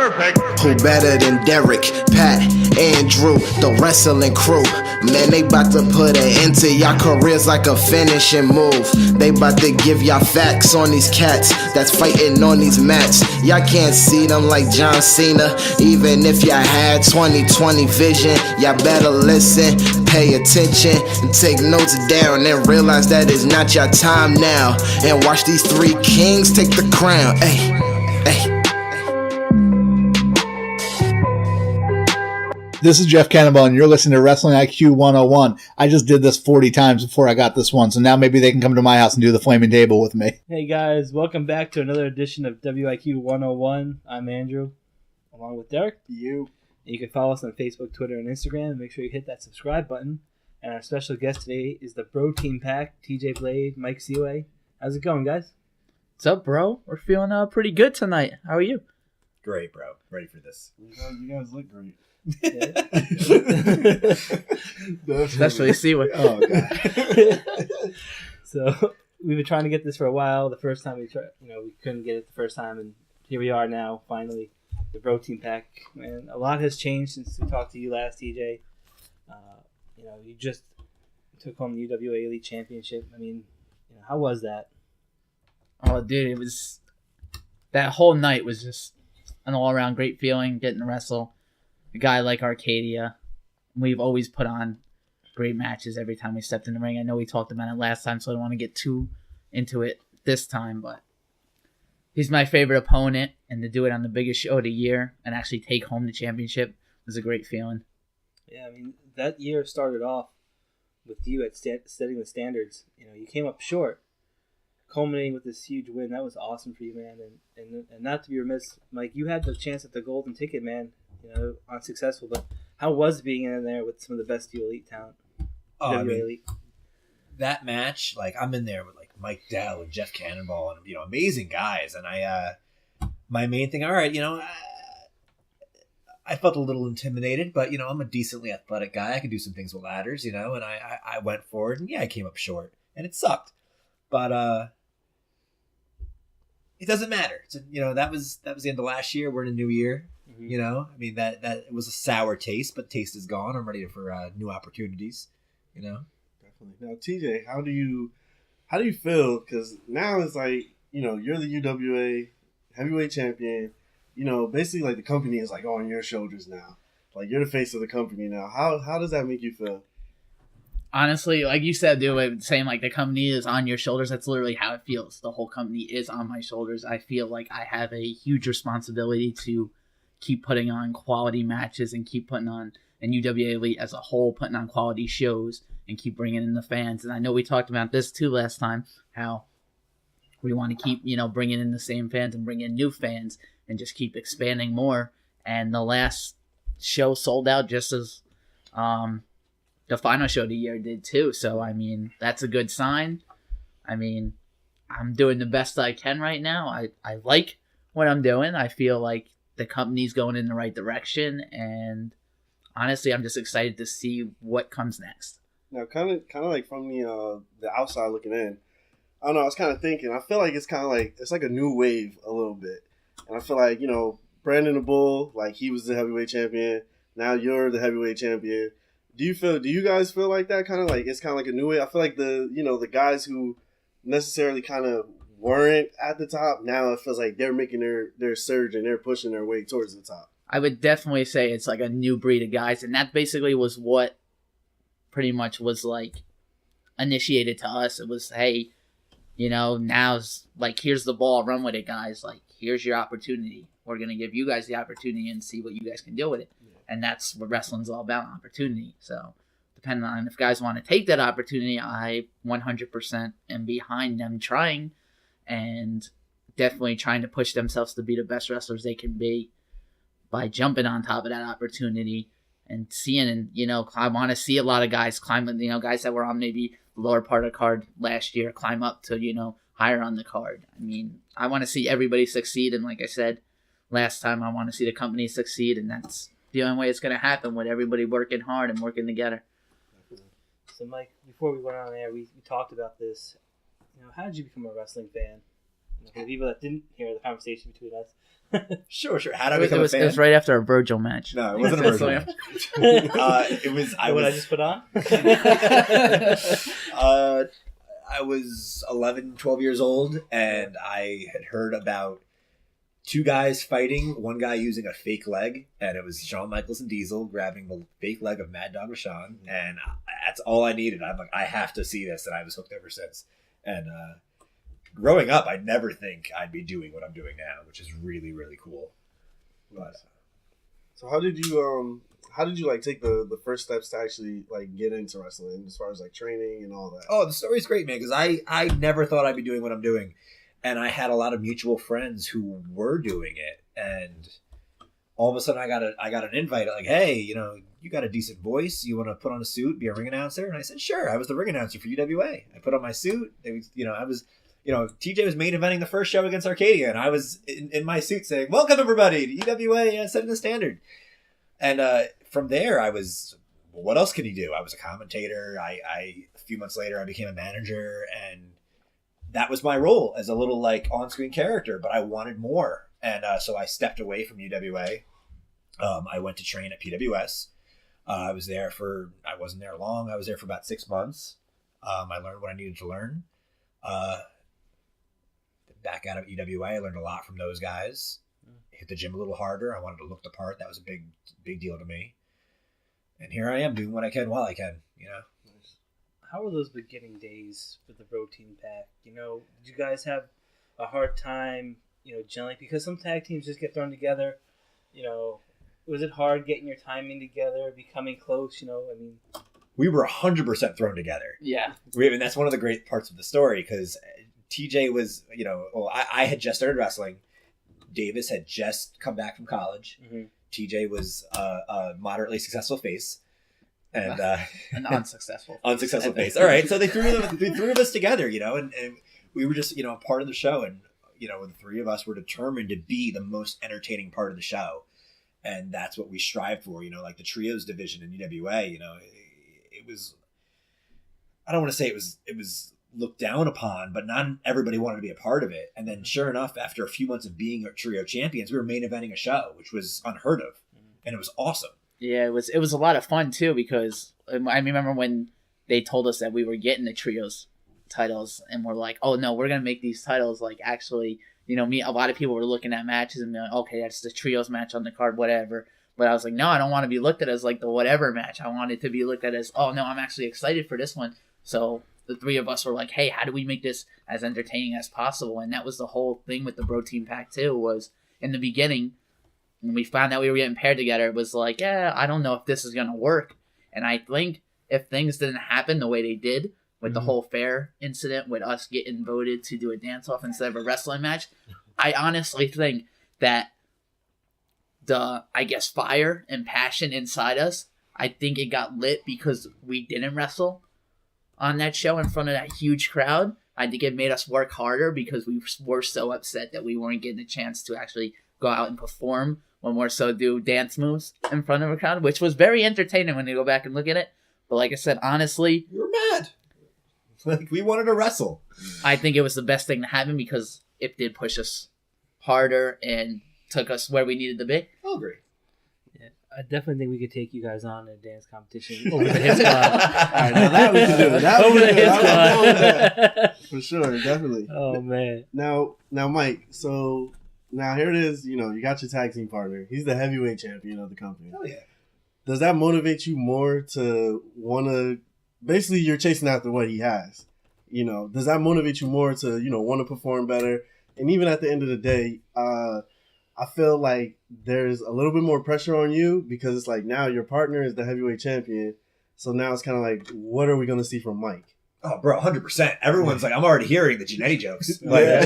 Who better than Derek, Pat, Andrew, the wrestling crew? Man, they bout to put an end to y'all careers like a finishing move. They bout to give y'all facts on these cats that's fighting on these mats. Y'all can't see them like John Cena. Even if y'all had 20/20 vision, y'all better listen, pay attention, and take notes down and realize that it's not your time now. And watch these three kings take the crown. Hey, hey. This is Jeff Cannonball, and you're listening to Wrestling IQ 101. I just did this 40 times before I got this one, so now maybe they can come to my house and do the flaming table with me. Hey guys, welcome back to another edition of WIQ 101. I'm Andrew, along with Derek. You can follow us on Facebook, Twitter, and Instagram, and make sure you hit that subscribe button. And our special guest today is the Brotein Pack, TJ Blade, Mike Seaway. How's it going, guys? What's up, bro? We're feeling pretty good tonight. How are you? great, bro. Ready for this. You guys look great. Especially Seaway. Oh, God. So we've been trying to get this for a while. The first time we tried, we couldn't get it the first time, and here we are now, finally. The Brotein Pack, man. A lot has changed since we talked to you last, TJ. You just took home the UWA Elite Championship. I mean, how was that? Oh, dude, that whole night was just an all-around great feeling, getting to wrestle a guy like Arcadia. We've always put on great matches every time we stepped in the ring. I know we talked about it last time, so I don't want to get too into it this time, but he's my favorite opponent, and to do it on the biggest show of the year and actually take home the championship was a great feeling. Yeah, I mean, that year started off with you at setting the standards. You came up short, culminating with this huge win. That was awesome for you, man. And not to be remiss, Mike, you had the chance at the golden ticket, man. Unsuccessful, but how was being in there with some of the best elite talent? Elite. That match, I'm in there with Mike Dell and Jeff Cannonball and amazing guys, and my main thing, all right, I felt a little intimidated, but I'm a decently athletic guy. I can do some things with ladders, and I went forward, and I came up short, and it sucked, but it doesn't matter. So, that was the end of last year. We're in a new year. Mm-hmm. That it was a sour taste, but taste is gone. I'm ready for new opportunities. Definitely. Now, TJ, how do you feel? Because now it's you're the UWA heavyweight champion. Basically the company is on your shoulders now. You're the face of the company now. How does that make you feel? Honestly, like you said, dude, saying the company is on your shoulders, that's literally how it feels. The whole company is on my shoulders. I feel like I have a huge responsibility to keep putting on quality matches and keep putting on, and UWA Elite as a whole, putting on quality shows and keep bringing in the fans. And I know we talked about this too last time, how we want to keep, bringing in the same fans and bring in new fans and just keep expanding more. And the last show sold out just as the final show of the year did too. So, that's a good sign. I'm doing the best I can right now. I like what I'm doing. I feel like the company's going in the right direction. And honestly, I'm just excited to see what comes next. Now, kind of from the outside looking in, I don't know, I was kind of thinking, I feel like it's kind of it's like a new wave a little bit. And I feel like, Brandon the Bull, he was the heavyweight champion. Now you're the heavyweight champion. Do you guys feel like that? Kind of it's kind of like a new wave? I feel like the guys who necessarily kind of weren't at the top, now it feels like they're making their surge and they're pushing their way towards the top. I would definitely say it's a new breed of guys. And that basically was what pretty much was initiated to us. It was, hey, now's here's the ball, run with it, guys. Here's your opportunity. We're going to give you guys the opportunity and see what you guys can do with it. Yeah. And that's what wrestling's all about, opportunity. So depending on if guys want to take that opportunity, I 100% am behind them trying and definitely trying to push themselves to be the best wrestlers they can be by jumping on top of that opportunity and seeing, and I want to see a lot of guys climb, guys that were on maybe the lower part of the card last year climb up to, higher on the card. I want to see everybody succeed, and like I said last time, I want to see the company succeed, and that's the only way it's going to happen, with everybody working hard and working together. So, Mike, before we went on air, we talked about this. How did you become a wrestling fan? For the people that didn't hear the conversation between us, Sure. How did I It become a was fan? right after a Virgil match. No, it wasn't a Virgil match. It was. What I just put on? I was 11, 12 years old, and I had heard about two guys fighting, one guy using a fake leg, and it was Shawn Michaels and Diesel grabbing the fake leg of Mad Dog Vachon, and that's all I needed. I'm like, I have to see this, and I was hooked ever since. And growing up, I'd never think I'd be doing what I'm doing now, which is really, really cool. But So how did you like take the first steps to actually like get into wrestling as far as like training and all that? oh, the story's great, man, because I never thought I'd be doing what I'm doing. And I had a lot of mutual friends who were doing it, and all of a sudden I got an invite like, hey, you got a decent voice, you want to put on a suit, be a ring announcer? And I said, sure. I was the ring announcer for UWA. I put on my suit. I was TJ was main eventing the first show against Arcadia, and I was in my suit saying, welcome everybody to UWA, setting the standard. And from there I was, what else can you do? I was a commentator. A few months later I became a manager, and that was my role as a little like on-screen character, but I wanted more. And so I stepped away from UWA. I went to train at PWS. I wasn't there long. I was there for about 6 months. I learned what I needed to learn. Back out of EWA, I learned a lot from those guys. Hit the gym a little harder. I wanted to look the part. That was a big deal to me. And here I am doing what I can while I can, How were those beginning days with the Brotein Pack? Did you guys have a hard time, gelling? Because some tag teams just get thrown together. Was it hard getting your timing together, becoming close? We were 100% thrown together. Yeah. And that's one of the great parts of the story, because TJ was, I had just started wrestling. Davis had just come back from college. Mm-hmm. TJ was a moderately successful face. And an unsuccessful face. All right, so they threw of us together, and we were just part of the show, and the three of us were determined to be the most entertaining part of the show, and that's what we strived for. Like the trios division in UWA, it was, I don't want to say it was looked down upon, but not everybody wanted to be a part of it. And then sure enough, after a few months of being trio champions, we were main eventing a show, which was unheard of, and it was awesome. Yeah, it was a lot of fun too, because I remember when they told us that we were getting the trios titles, and we're like, oh no, we're gonna make these titles like actually, a lot of people were looking at matches and being like, okay, that's the trios match on the card, whatever. But I was like, no, I don't want to be looked at as like the whatever match. I want it to be looked at as, oh no, I'm actually excited for this one. So the three of us were like, hey, how do we make this as entertaining as possible? And that was the whole thing with the Brotein Pack too, was in the beginning, when we found out we were getting paired together, it was like, I don't know if this is going to work. And I think if things didn't happen the way they did with the whole fair incident, with us getting voted to do a dance-off instead of a wrestling match, I honestly think that the, fire and passion inside us, I think it got lit because we didn't wrestle on that show in front of that huge crowd. I think it made us work harder because we were so upset that we weren't getting a chance to actually go out and perform, or more so do dance moves in front of a crowd, which was very entertaining when you go back and look at it. But like I said, honestly, we were mad. Like, we wanted to wrestle. I think it was the best thing to happen because it did push us harder and took us where we needed to be. I'll agree. Yeah, I definitely think we could take you guys on in a dance competition over the hip club. All right, now that we can do. Over the hip club. For sure, definitely. Oh man. Now, Mike. So now here it is. You got your tag team partner. He's the heavyweight champion of the company. Oh yeah. Does that motivate you more to want to? Basically, you're chasing after what he has. Does that motivate you more to want to perform better? And even at the end of the day, I feel like there's a little bit more pressure on you because it's like now your partner is the heavyweight champion. So now it's kind of like, what are we going to see from Mike? Oh, bro, 100%. Everyone's like, I'm already hearing the Giannetti jokes. Like, or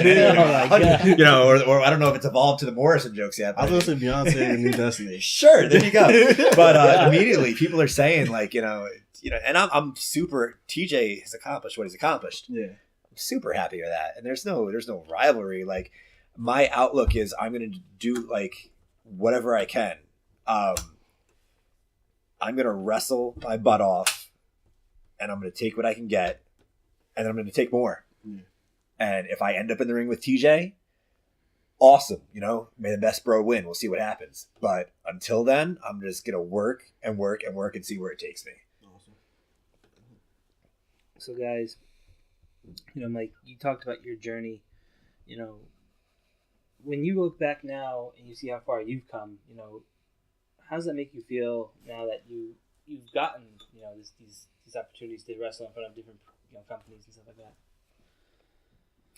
I don't know if it's evolved to the Morrison jokes yet. I was going to say Beyonce and New Destiny. Sure, there you go. But immediately people are saying like, and I'm super, TJ has accomplished what he's accomplished. Yeah. I'm super happy with that. And there's no rivalry. Like, my outlook is I'm going to do like whatever I can. I'm going to wrestle my butt off, and I'm going to take what I can get, and then I'm going to take more. Yeah. And if I end up in the ring with TJ, awesome. May the best bro win. We'll see what happens. But until then, I'm just going to work and work and work and see where it takes me. Awesome. So guys, Mike, you talked about your journey. When you look back now and you see how far you've come, how does that make you feel now that you've gotten these opportunities to wrestle in front of different companies and stuff like that?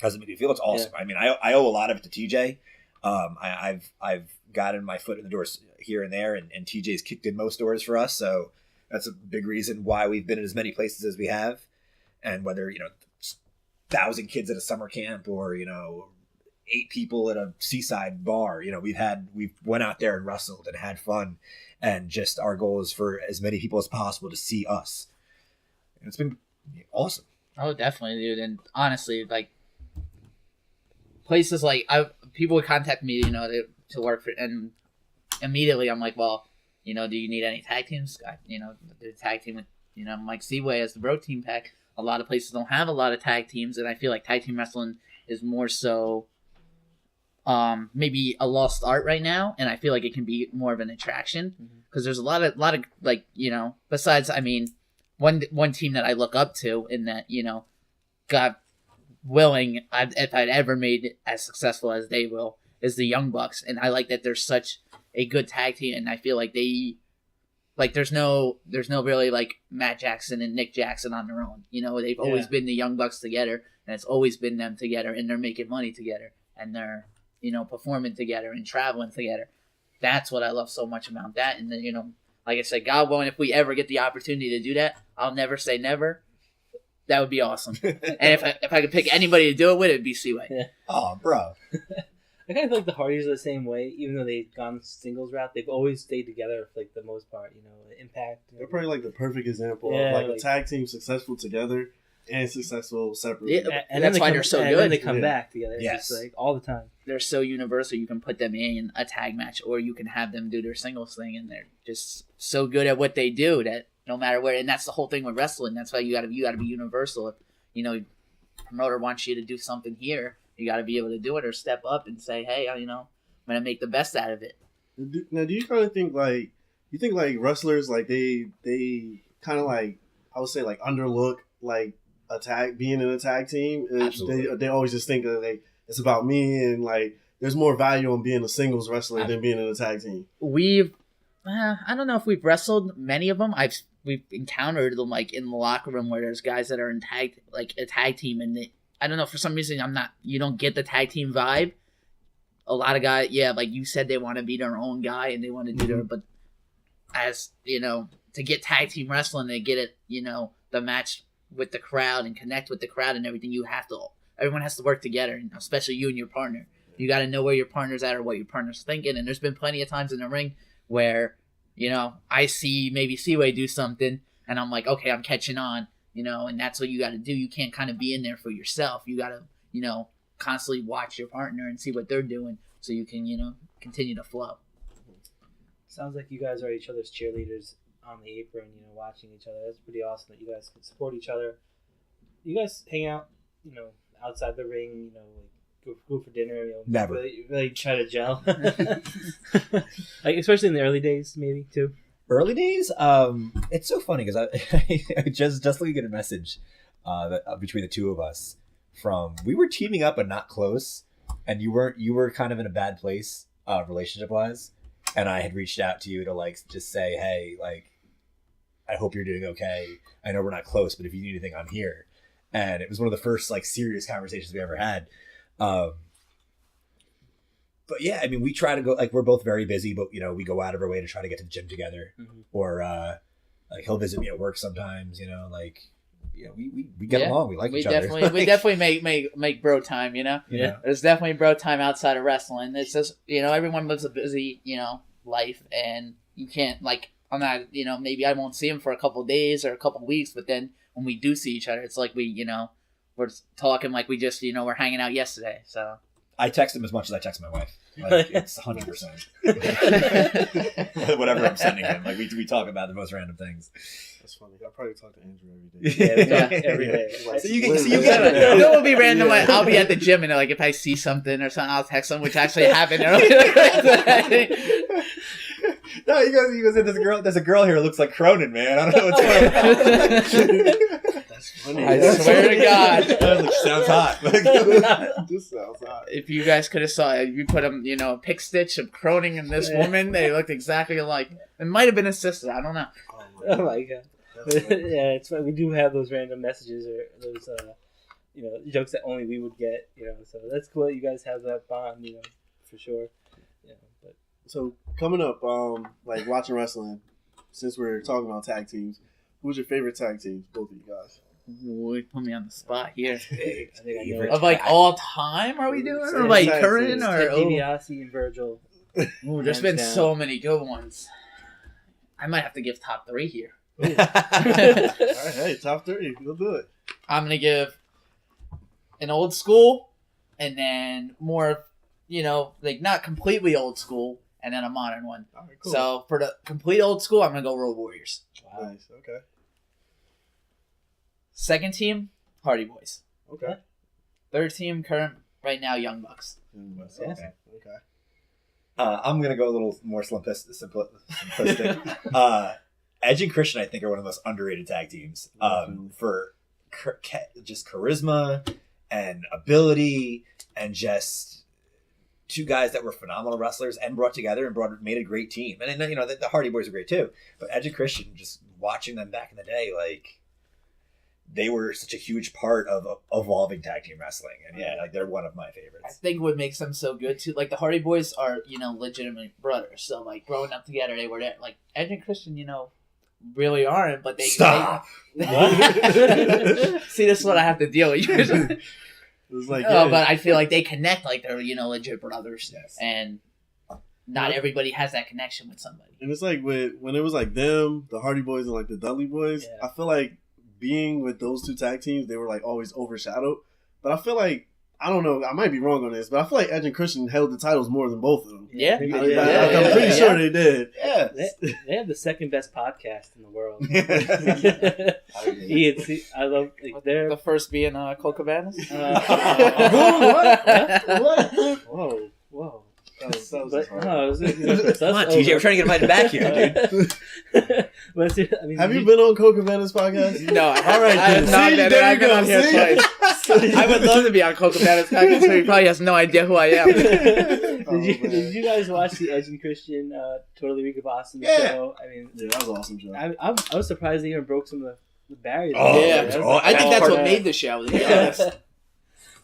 How does it make me feel? It's awesome. Yeah. I mean, I owe a lot of it to TJ. I've gotten my foot in the doors here and there, and TJ's kicked in most doors for us. So that's a big reason why we've been in as many places as we have. And whether 1,000 kids at a summer camp or 8 people at a seaside bar, we've went out there and wrestled and had fun, and just our goal is for as many people as possible to see us. And it's been awesome. Oh, definitely, dude. And honestly, like places like people would contact me, to work for, and immediately I'm like, well, do you need any tag teams? The tag team with Mike Seaway as the Brotein Pack. A lot of places don't have a lot of tag teams, and I feel like tag team wrestling is more so maybe a lost art right now, and I feel like it can be more of an attraction because there's a lot of like besides, I mean, one team that I look up to in that God willing, if I'd ever made it as successful as they will, is the Young Bucks, and I like that they're such a good tag team, and I feel like they. Like there's no really like Matt Jackson and Nick Jackson on their own. They've always been the Young Bucks together, and it's always been them together, and they're making money together, and they're performing together and traveling together. That's what I love so much about that. And then like I said, God willing, if we ever get the opportunity to do that, I'll never say never. That would be awesome. And if I could pick anybody to do it with, it'd be Seaway. Yeah. Oh, bro. I kind of feel like the Hardys are the same way. Even though they've gone singles route, they've always stayed together for like the most part. Impact. They're probably like the perfect example of like a tag team successful together and successful separately. Yeah, and that's why they're so good. And they come back together. Yes. Just like all the time. They're so universal. You can put them in a tag match, or you can have them do their singles thing, and they're just so good at what they do that no matter where. And that's the whole thing with wrestling. That's why you got to be universal. If promoter wants you to do something here, you got to be able to do it or step up and say, hey, I'm gonna make the best out of it. Now, do you kind of think like wrestlers like they kind of like I would say like underlook like being in a tag team? Absolutely. They always just think of like it's about me, and like there's more value in being a singles wrestler than being in a tag team. I don't know if we've wrestled many of them. We've encountered them like in the locker room where there's guys that are in a tag team, and I don't know, for some reason you don't get the tag team vibe. A lot of guys, like you said, they want to be their own guy and they want to do their, but as to get tag team wrestling, they get it, the match with the crowd and connect with the crowd and everything. Everyone has to work together, especially you and your partner. You got to know where your partner's at or what your partner's thinking. And there's been plenty of times in the ring where, I see maybe Seaway do something and I'm like, okay, I'm catching on, and that's what you got to do. You can't kind of be in there for yourself. You got to, constantly watch your partner and see what they're doing so you can, continue to flow. Sounds like you guys are each other's cheerleaders on the apron, watching each other. That's pretty awesome that you guys can support each other. You guys hang out, outside the ring, like go for dinner, Never. Really try to gel. Like especially in the early days, maybe too. Early days, it's so funny because I just looking at a message between the two of us from we were teaming up but not close, and you were kind of in a bad place relationship wise, and I had reached out to you to like just say, hey, like I hope you're doing okay. I know we're not close, but if you need anything, I'm here. And it was one of the first like serious conversations we ever had. But yeah, I mean, we try to go, like, we're both very busy, but we go out of our way to try to get to the gym together, or like he'll visit me at work sometimes, we get along. We like each other. We definitely make bro time, Yeah. There's definitely bro time outside of wrestling. It's just, everyone lives a busy, life, and you can't, like, I'm not, maybe I won't see him for a couple days or a couple weeks, but then when we do see each other, it's like we're talking like we just, we're hanging out yesterday. So I text him as much as I text my wife. Like, it's 100%. Whatever I'm sending him, like we talk about the most random things. That's funny. I probably talk to Andrew every day. Yeah, we talk every day. So you get It will be random. Like, I'll be at the gym and like if I see something or something, I'll text them, which actually happened earlier. No, he goes, there's a girl here who looks like Cronin, man. I don't know what's going on. That's funny. I swear to God. That sounds hot. This sounds hot. If you guys could have saw it, you put them, a pick stitch of Cronin and this woman, they looked exactly alike. It might have been a sister. I don't know. Oh my God. Yeah, it's funny. We do have those random messages or those, jokes that only we would get, so that's cool that you guys have that bond, for sure. Yeah, but So coming up, like watching wrestling, since we're talking about tag teams, who's your favorite tag teams? Both of you guys. Ooh, put me on the spot here. I think I know. Of like all time, are we doing? Or like Exactly. current? Or Ted DiBiase and Virgil. Ooh, there's been so many good ones. I might have to give top 3 here. All right, hey, top 3. We'll do it. I'm gonna give an old school, and then more, like not completely old school, and then a modern one. All right, cool. So for the complete old school, I'm gonna go Road Warriors. Wow. Nice. Okay. Second team, Hardy Boys. Okay. Third team, current right now, Young Bucks. Okay. Okay. I'm going to go a little more simplistic. Edge and Christian, I think, are one of the most underrated tag teams for just charisma and ability and just two guys that were phenomenal wrestlers and brought together and made a great team. And then, the Hardy Boys are great too. But Edge and Christian, just watching them back in the day, like, they were such a huge part of evolving tag team wrestling. And yeah, like they're one of my I favorites. think what makes them so good too, like the Hardy Boys are, legitimate brothers. So like growing up together, they were there. Like Edge and Christian, really aren't, but they Stop. See, this is what I have to deal with. It was like, But I feel like they connect like they're legit brothers, Yes. and not everybody has that connection with somebody. and it's like when it was like them, the Hardy Boys and like the Dudley Boys. Yeah. I feel like being with those two tag teams, they were like always overshadowed. But I feel like, I don't know, I might be wrong on this, but I feel like Edge and Christian held the titles more than both of them. Yeah. I think I'm they did. pretty sure they did. Yeah. They have the second best podcast in the world. Yeah. I love they're The first being Cole Cabanas. Whoa. That was But, hard. no, it was Come on, TJ, we're trying to get invited back here, dude. But I mean, Have you been on Coca Cabana's podcast? No, All right, I have then. not See, been. there I've you been go. on here See? twice. I would love to be on Cole Cabanas podcast, but he probably has no idea who I am. Did you guys watch the Edge and Christian Totally Week of Awesome show? I mean, Yeah, that was an awesome show. I was surprised they even broke some of the barriers. Oh, Yeah, That was I think that's part what of- made the show. To be honest.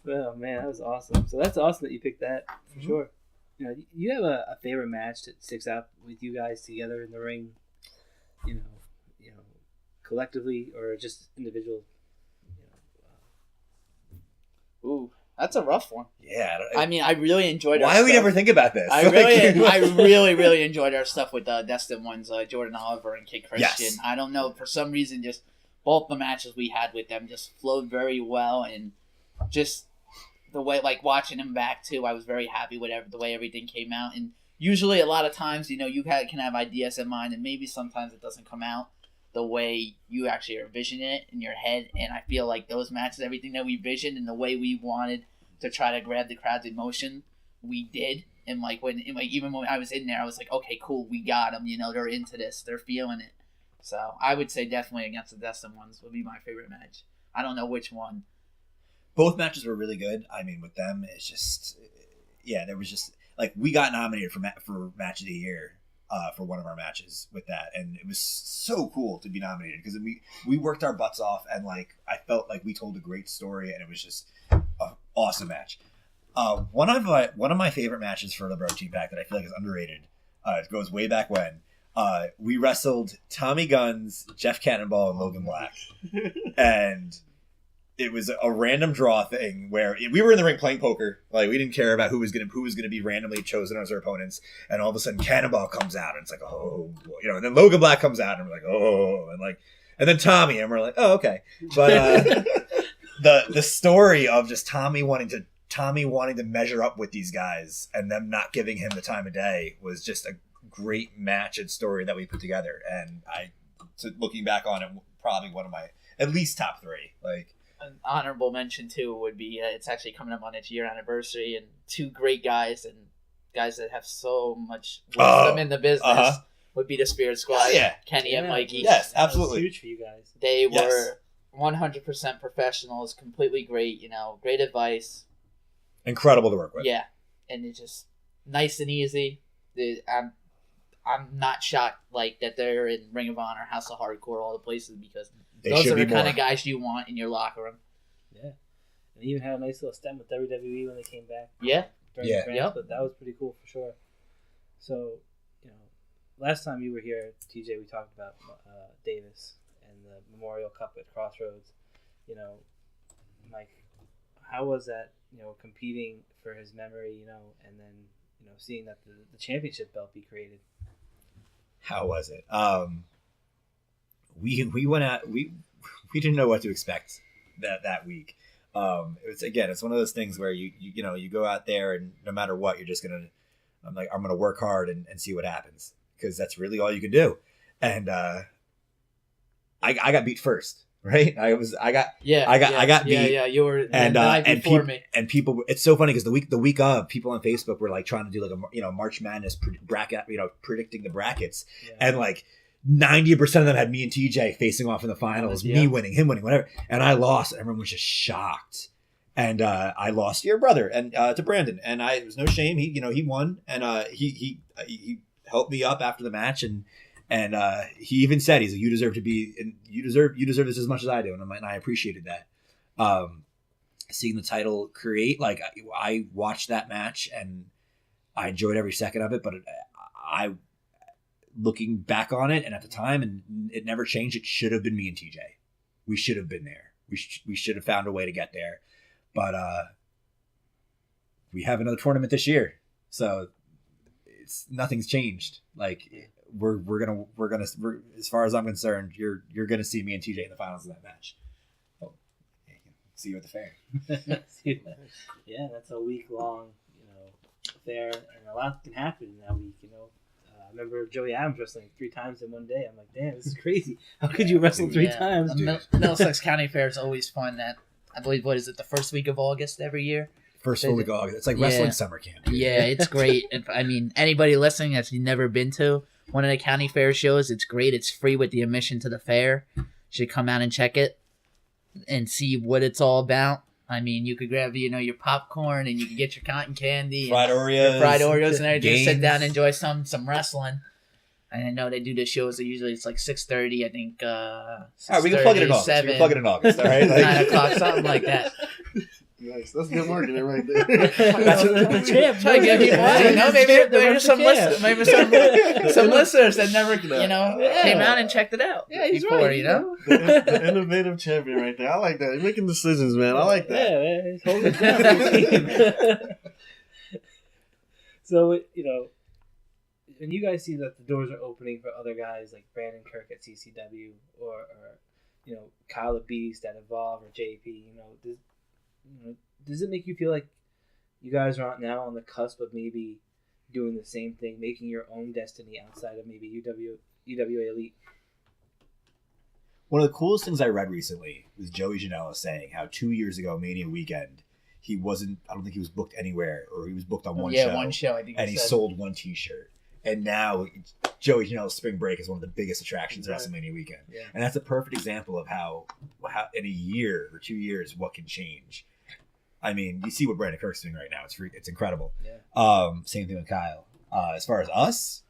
Oh man, that was awesome. So that's awesome that you picked that for sure. You have a favorite match that sticks out with you guys together in the ring, collectively or just individual. Ooh, that's a rough one. Yeah. I mean, I really enjoyed. Why our do we stuff. never think about this? I really enjoyed our stuff with the Destin ones, Jordan Oliver and Kid Christian. Yes. I don't know, for some reason, just both the matches we had with them just flowed very well, and just the way, like watching them back too, I was very happy with the way everything came out. And usually, a lot of times, you can have ideas in mind, and maybe sometimes it doesn't come out the way you actually are envisioning it in your head. And I feel like those matches, everything that we visioned and the way we wanted to try to grab the crowd's emotion, we did. And even when I was in there, I was like, okay, cool, we got them. They're into this, they're feeling it. So I would say definitely against the Destin ones would be my favorite match. I don't know which one. Both matches were really good. I mean, with them, it's just, there was just, like, we got nominated for Match of the Year for one of our matches with that. And it was so cool to be nominated because we worked our butts off, and, like, I felt like we told a great story, and it was just an awesome match. One of my favorite matches for the Brotein Pack that I feel like is underrated, it goes way back when. We wrestled Tommy Guns, Jeff Cannonball, and Logan Black. And it was a random draw thing where we were in the ring playing poker. Like, we didn't care about who was gonna be randomly chosen as our opponents. And all of a sudden, Cannonball comes out, and it's like, oh, and then Logan Black comes out, and we're like, oh, and then Tommy, and we're like, oh, okay. But the story of just Tommy wanting to measure up with these guys and them not giving him the time of day was just a great match and story that we put together. And to looking back on it, probably one of my at least top 3. Like An honorable mention too would be it's actually coming up on its year anniversary, and 2 great guys and guys that have so much wisdom in the business would be the Spirit Squad. Kenny and Mikey. Yes, That was absolutely. huge for you guys. They Yes. were 100% professionals, completely great. Great advice. Incredible to work with. Yeah, and it's just nice and easy. I'm not shocked that they're in Ring of Honor, House of Hardcore, all the places, because They those should are be the kind more. of guys you want in your locker room. Yeah. And they even had a nice little stint with WWE when they came back Yeah. during Yeah. the grants, Yep. but that was pretty cool for sure. So, last time you were here, TJ, we talked about Davis and the Memorial Cup at Crossroads. Mike, how was that, competing for his memory, and then, seeing that the championship belt be created? How was it? We went out. We didn't know what to expect that week. It's one of those things where you go out there and no matter what, you're just gonna. I'm gonna work hard and see what happens, because that's really all you can do. And I got beat first, right? I got beat. Yeah. You were And the night before me. And people, it's so funny because the week of, people on Facebook were trying to do a March Madness bracket, predicting the brackets, and 90% of them had me and TJ facing off in the finals, me winning, him winning, whatever, and I lost. Everyone was just shocked, and I lost to your brother and to Brandon, and it was no shame. He won, and he helped me up after the match, and he even said, he's like, you deserve to be, and you deserve this as much as I do, and I appreciated that. Seeing the title create, I watched that match and I enjoyed every second of it, but I looking back on it and at the time, and it never changed, it should have been me and TJ. We should have been there. We should have found a way to get there, but we have another tournament this year, so nothing's changed. We're gonna as far as I'm concerned, you're gonna see me and TJ in the finals of that match. See you at the fair. Yeah, that's a week-long, fair, and a lot can happen in that week, I remember Joey Adams wrestling 3 times in one day. I'm like, damn, this is crazy. How could you wrestle 3 times? Middlesex County Fair is always fun. That, I believe, what is it, the first week of August every year? First full week of August. It's like wrestling summer camp. Yeah, it's great. I mean, anybody listening that's never been to one of the county fair shows, it's great. It's free with the admission to the fair. You should come out and check it and see what it's all about. I mean, you could grab, your popcorn, and you could get your cotton candy, fried Oreos, and everything. games. Sit down and enjoy some wrestling. And I know they do the shows. Usually it's 6:30. I think. All right, we can plug it in August. We can plug it in August. All right, 9 o'clock, something like that. Nice. That's good marketing right there. Try to get people out. Maybe some listeners, some listeners that never, came out and checked it out. Yeah, he's before, right. The innovative champion right there. I like that. He's making decisions, man. I like that. Yeah, man. He's holding it down. So, when you guys see that the doors are opening for other guys like Brandon Kirk at CCW or Kyle the Beast at Evolve or JP, does it make you feel like you guys are now on the cusp of maybe doing the same thing, making your own destiny outside of maybe UWA Elite? One of the coolest things I read recently was Joey Janela saying how 2 years ago, Mania Weekend, I don't think he was booked anywhere, or he was booked on one show. Yeah, one show, I think. And he sold 1 T-shirt. And now Joey Janela's Spring Break is one of the biggest attractions of WrestleMania Weekend. Yeah. And that's a perfect example of how in a year or 2 years, what can change. I mean, you see what Brandon Kirk's doing right now. It's incredible. Yeah. Same thing with Kyle. As far as us,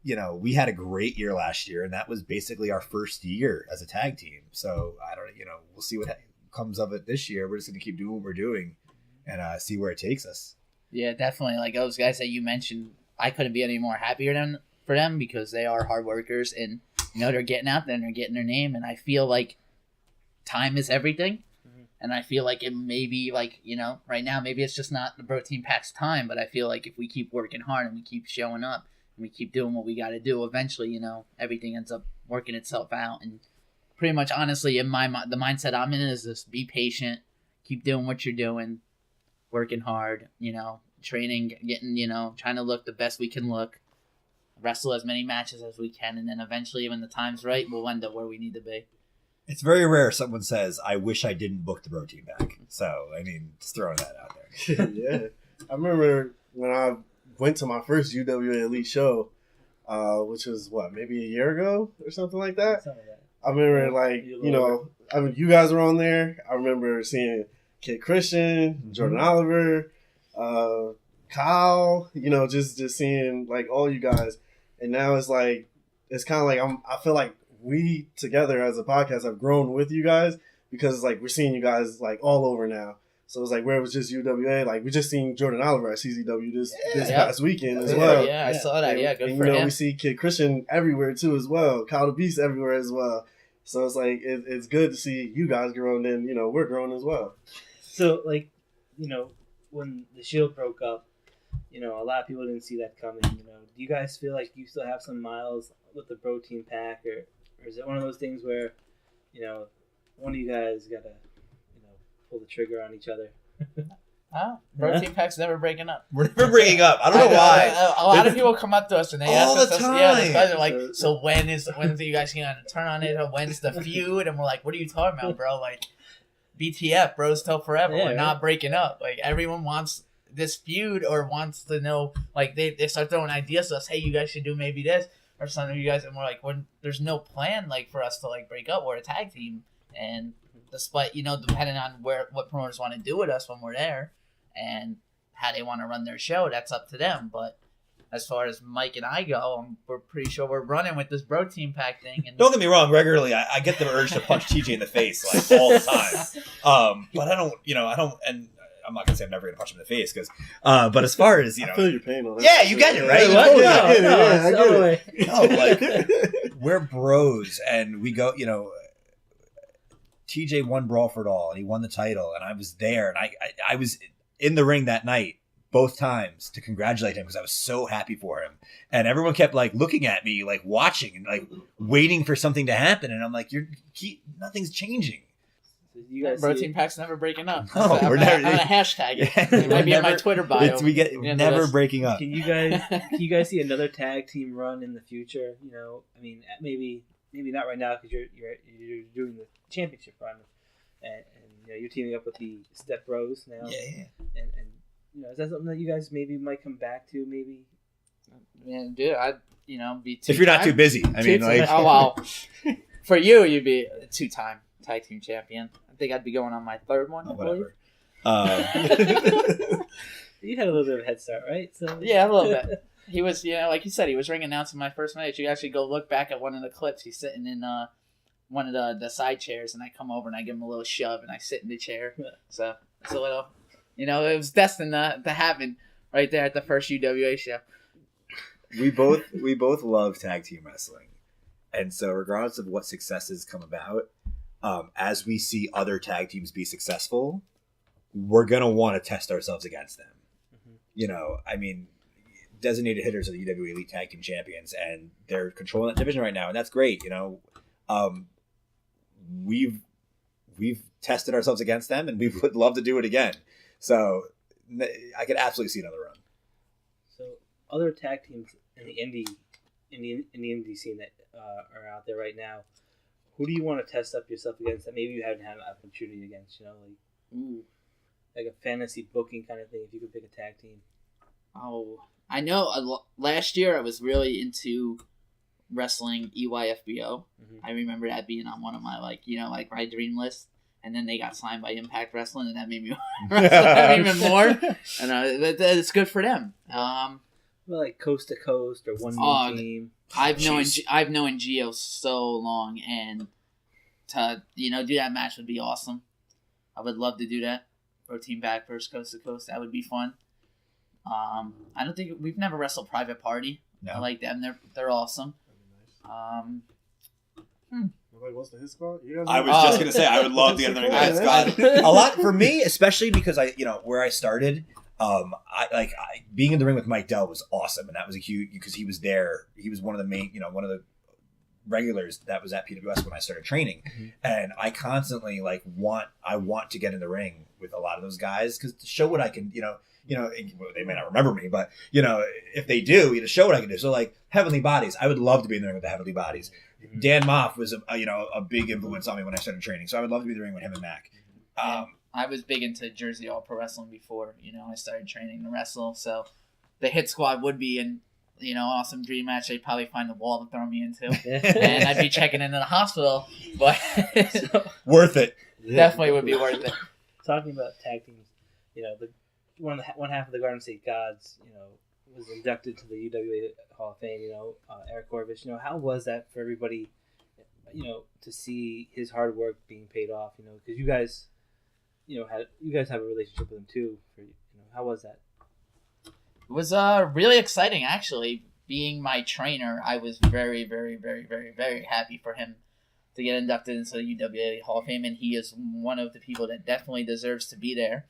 we had a great year last year, and that was basically our first year as a tag team. So we'll see what comes of it this year. We're just going to keep doing what we're doing and see where it takes us. Yeah, definitely. Like those guys that you mentioned, I couldn't be any more happier for them because they are hard workers, and they're getting out there and they're getting their name. And I feel like time is everything. And I feel like it may be right now, maybe it's just not the Brotein Pack's time, but I feel like if we keep working hard and we keep showing up and we keep doing what we got to do, eventually, everything ends up working itself out. And pretty much, honestly, in the mindset I'm in is just be patient, keep doing what you're doing, working hard, training, getting, trying to look the best we can look. wrestle as many matches as we can, and then eventually, when the time's right, we'll end up where we need to be. It's very rare someone says, I wish I didn't book the Brotein Pack. So, I mean, just throwing that out there. Yeah. I remember when I went to my first UWA Elite show, which was, maybe a year ago or something like that? Something like that. I remember, you guys were on there. I remember seeing Kid Christian, Jordan Oliver, Kyle, just seeing, like, all you guys. And now it's like, it's kind of like, I feel like we together as a podcast have grown with you guys because it's like we're seeing you guys, like, all over now. So it's like where it was just UWA, like, we just seen Jordan Oliver at CZW this past weekend as well. Yeah, I saw that. And, Good for him. We see Kid Christian everywhere too as well. Kyle the Beast everywhere as well. So it's like it's good to see you guys growing, and we're growing as well. So, like, when the Shield broke up, a lot of people didn't see that coming. Do you guys feel like you still have some miles with the Brotein Pack, or is it one of those things where, one of you guys got to, pull the trigger on each other? Brotein Pack's never breaking up. We're never breaking up. I don't know why. A lot of people come up to us and they all ask the us, time. They're like, so when are you guys going to turn on it? Or when's the feud? And we're like, what are you talking about, bro? Like, BTF, bros till forever. Yeah, we're not breaking up. Like, everyone wants this feud or wants to know, like, they start throwing ideas to us. Hey, you guys should do maybe this or something. You guys, and we're like, there's no plan, like, for us to, like, break up. We're a tag team. And despite, depending on what promoters want to do with us when we're there and how they want to run their show, that's up to them. But as far as Mike and I go, we're pretty sure we're running with this Brotein Pack thing. And don't get me wrong, regularly I get the urge to punch TJ in the face, like, all the time. But I don't, and I'm not gonna say I'm never gonna punch him in the face because, but as far as I feel your pain on that. yeah, you get it, right? I get it. No, like, we're bros, and we go, TJ won Brawl for It All, and he won the title, and I was there, and I was in the ring that night both times to congratulate him because I was so happy for him, and everyone kept, like, looking at me, like, watching and, like, waiting for something to happen, and I'm like, nothing's changing. You guys Brotein Pack's never breaking up. No, I'm we're never. gonna hashtag it. It might be in my Twitter bio. We're never breaking up. Can you guys see another tag team run in the future? I mean, maybe not right now because you're doing the championship run, and you're teaming up with the Step Bros now. Yeah. And is that something that you guys maybe might come back to? Maybe. Man, dude, I'd be if you're not too busy. I mean, like, oh well, for you'd be a 2-time tag team champion. I think I'd be going on my 3rd one. whatever. You had a little bit of a head start, right? So yeah, a little bit. He was, like you said, he was ring announcing my first match. You actually go look back at one of the clips. He's sitting in one of the side chairs, and I come over and I give him a little shove, and I sit in the chair. So it's a little, it was destined to happen right there at the first UWA show. We both love tag team wrestling, and so regardless of what successes come about, as we see other tag teams be successful, we're gonna want to test ourselves against them. I mean, designated hitters are the UWA Elite Tag Team Champions, and they're controlling that division right now, and that's great. We've tested ourselves against them, and we would love to do it again. So I could absolutely see another run. So other tag teams in the indie scene that are out there right now, who do you want to test up yourself against that maybe you haven't had an opportunity against? Like a fantasy booking kind of thing. If you could pick a tag team. Oh, I know. Last year I was really into wrestling EYFBO. I remember that being on one of my my dream list. And then they got signed by Impact Wrestling, and that made me wrestle them even more. And it's good for them. Well, like Coast to Coast or One Man Team. I've known Gio so long, and to do that match would be awesome. I would love to do that. Brotein Pack versus Coast to Coast. That would be fun. I don't think we've never wrestled Private Party. No. I like them. They're awesome. What's the hit spot? I was just gonna say I would love to get another hit spot. A lot for me, especially because where I started. I being in the ring with Mike Dell was awesome, and that was a huge because he was there. He was one of the main, one of the regulars that was at PWS when I started training, and I constantly like want to get in the ring with a lot of those guys because to show what I can, they may not remember me, but if they do, show what I can do. So like Heavenly Bodies, I would love to be in the ring with the Heavenly Bodies. Dan Moff was a big influence on me when I started training, so I would love to be in the ring with him and Mac. I was big into Jersey All Pro Wrestling before, I started training to wrestle. So the Hit Squad would be in, awesome dream match. They'd probably find the wall to throw me into. And I'd be checking into the hospital. But worth it. Definitely would be worth it. Talking about tag teams, one half of the Garden State Gods, was inducted to the UWA Hall of Fame, Eric Corvish. How was that for everybody, to see his hard work being paid off, because you guys have a relationship with him too. How was that? It was really exciting, actually. Being my trainer, I was very, very, very, very, very happy for him to get inducted into the UWA Hall of Fame, and he is one of the people that definitely deserves to be there.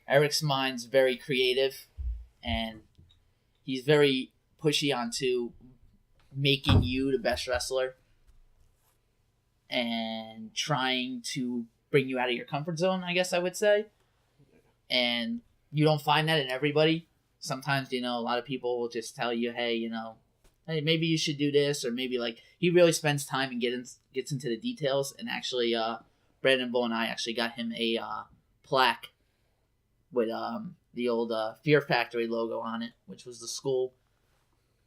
Eric's mind's very creative, and he's very pushy onto making you the best wrestler and trying to bring you out of your comfort zone, I guess I would say. And you don't find that in everybody. Sometimes, a lot of people will just tell you, hey, hey, maybe you should do this, or maybe like he really spends time and gets into the details. And actually, Brandon Bull and I actually got him a plaque with the old Fear Factory logo on it, which was the school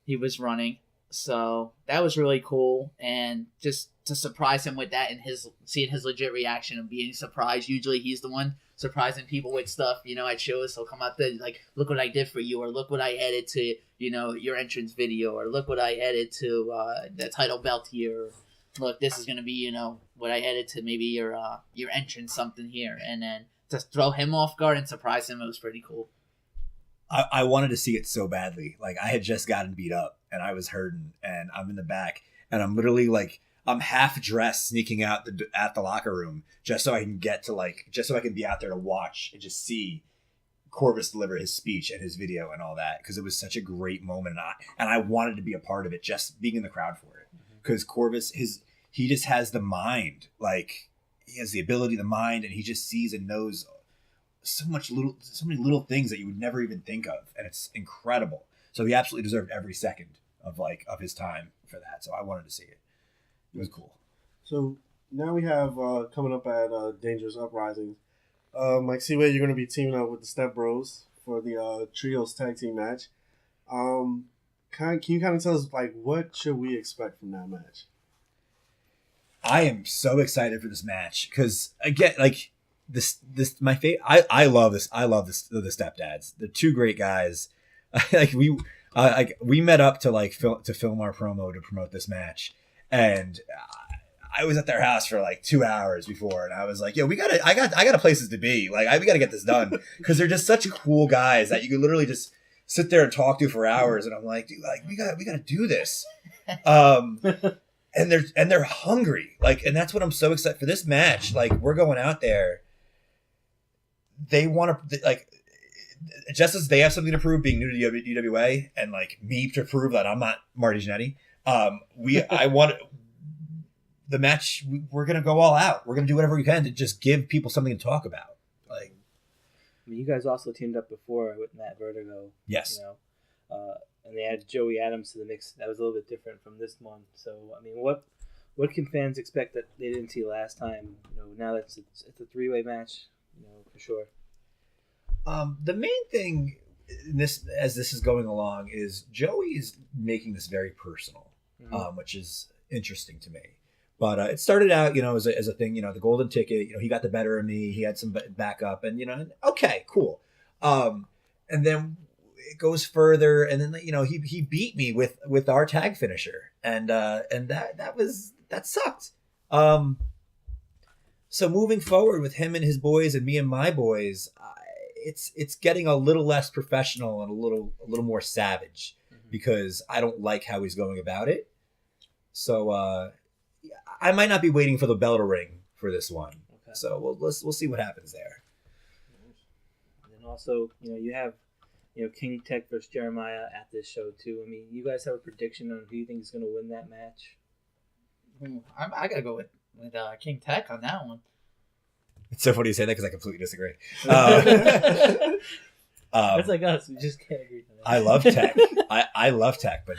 he was running. So that was really cool, and just to surprise him with that and seeing his legit reaction of being surprised. Usually he's the one surprising people with stuff, at shows. He'll come out there like, look what I did for you, or look what I added to, your entrance video, or look what I added to the title belt here. Look, this is going to be, what I added to maybe your entrance something here. And then to throw him off guard and surprise him, it was pretty cool. I wanted to see it so badly. Like I had just gotten beat up and I was hurting, and I'm in the back, and I'm literally like, I'm half dressed sneaking out at the locker room just so I can just so I can be out there to watch and just see Corvus deliver his speech and his video and all that, because it was such a great moment, and I wanted to be a part of it, just being in the crowd for it, because Corvus, he just has the mind, like he has the ability, the mind, and he just sees and knows so many little things that you would never even think of, and it's incredible. So he absolutely deserved every second of his time for that. So I wanted to see it. It was cool. So now we have coming up at Dangerous Uprising, Mike Seaway, you're going to be teaming up with the Step Bros for the Trios Tag Team match. Can you kind of tell us what should we expect from that match? I am so excited for this match because again, this my favorite. I love this. I love this. The Stepdads. They're two great guys. We met up to film our promo to promote this match, and I was at their house for 2 hours before, and I was like, "Yo, I got places to be. We got to get this done," because they're just such cool guys that you can literally just sit there and talk to for hours. And I'm like, "Dude, we got to do this." And they're hungry, and that's what I'm so excited for this match. We're going out there. They want to just as they have something to prove, being new to UWA, and me to prove that I'm not Marty Jannetty. I want the match. We're gonna go all out. We're gonna do whatever we can to just give people something to talk about. You guys also teamed up before with Matt Vertigo. Yes. And they had Joey Adams to the mix. That was a little bit different from this one. So what can fans expect that they didn't see last time? Now that it's a 3-way match. For sure. The main thing as this is going along is Joey is making this very personal, which is interesting to me. But it started out, as a thing, the golden ticket, he got the better of me. He had some backup and, okay, cool. And then it goes further, and then, he beat me with our tag finisher, and that sucked. So moving forward with him and his boys and me and my boys, it's getting a little less professional and a little more savage, because I don't like how he's going about it. So I might not be waiting for the bell to ring for this one. Okay. So we'll see what happens there. And then also, you have King Tech versus Jeremiah at this show too. I mean, you guys have a prediction on who you think is going to win that match? I gotta go with King Tech on that one. It's so funny you say that because I completely disagree. That's like us. We just can't agree. I love Tech. I love Tech, but